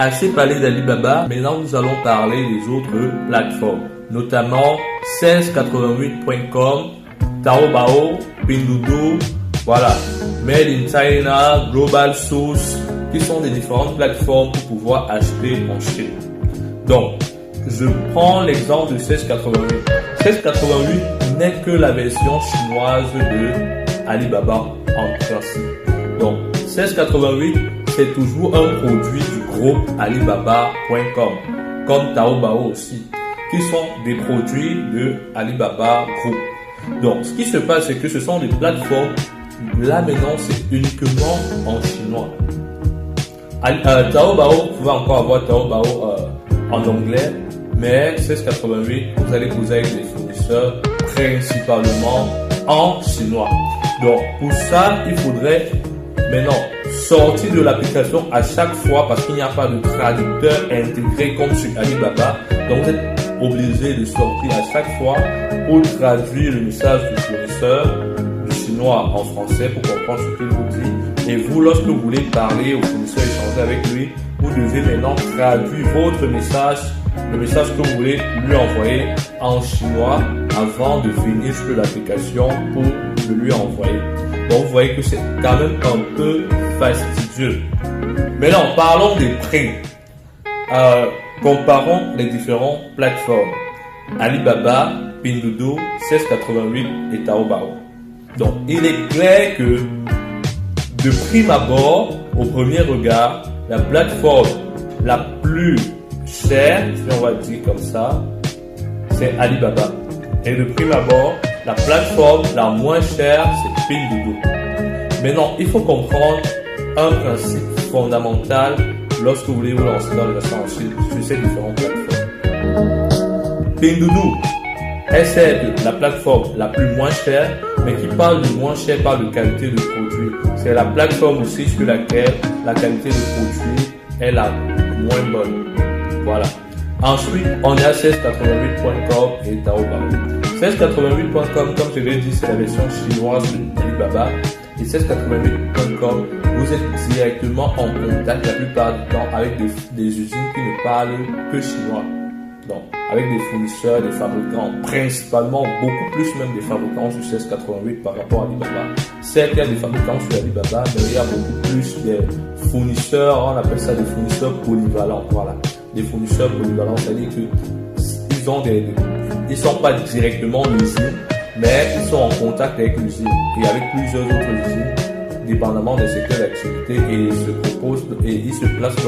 Assez parlé d'Alibaba, maintenant nous allons parler des autres plateformes, notamment 1688.com, Taobao, Pinduoduo, voilà, Made in China, Global Source, qui sont des différentes plateformes pour pouvoir acheter en Chine. Donc, je prends l'exemple de 1688. 1688 n'est que la version chinoise de Alibaba en principe. Donc, 1688, c'est toujours un produit du groupe Alibaba.com, comme Taobao aussi, qui sont des produits de Alibaba Group. Donc, ce qui se passe, c'est que ce sont des plateformes. Là, maintenant, c'est uniquement en chinois. Taobao, vous pouvez encore avoir Taobao en anglais, mais 1688, vous allez avec des fournisseurs principalement en chinois. Donc, pour ça, il faudrait maintenant sortir de l'application à chaque fois parce qu'il n'y a pas de traducteur intégré comme sur Alibaba. Donc, vous êtes obligé de sortir à chaque fois pour traduire le message du fournisseur du chinois en français pour comprendre ce qu'il vous dit. Et vous, lorsque vous voulez parler au fournisseur, échanger avec lui, vous devez maintenant traduire votre message, le message que vous voulez lui envoyer en chinois avant de venir sur l'application pour le lui envoyer. Donc, vous voyez que c'est quand même un peu fastidieux. Maintenant, parlons des prix. Comparons les différentes plateformes. Alibaba, Pinduoduo, 1688 et Taobao. Donc, il est clair que de prime abord, au premier regard, la plateforme la plus chère, si on va dire comme ça, c'est Alibaba. Et de prime abord, la plateforme la moins chère, c'est Pinduoduo. Maintenant, il faut comprendre un principe fondamental lorsque vous voulez vous lancer dans l'achat en Chine sur ces différentes plateformes. Pinduoduo est certes la plateforme la plus moins chère, mais qui parle de moins cher parle de qualité de produit. C'est la plateforme aussi sur laquelle la qualité de produit est la moins bonne. Voilà. Ensuite, on a 1688.com et Taobao. 1688.com, comme je l'ai dit, c'est la version chinoise de Alibaba. Et 1688.com, vous êtes directement en contact la plupart du temps avec des usines qui ne parlent que chinois. Donc, avec des fournisseurs, des fabricants, principalement, beaucoup plus même des fabricants sur 1688 par rapport à Alibaba. Certes, il y a des fabricants sur Alibaba, mais il y a beaucoup plus de fournisseurs, on appelle ça des fournisseurs polyvalents. Voilà. Des fournisseurs polyvalents, c'est-à-dire qu'ils sont pas directement l'usine, mais ils sont en contact avec l'usine et avec plusieurs autres usines, dépendamment des secteurs d'activité, et ils se proposent et ils se placent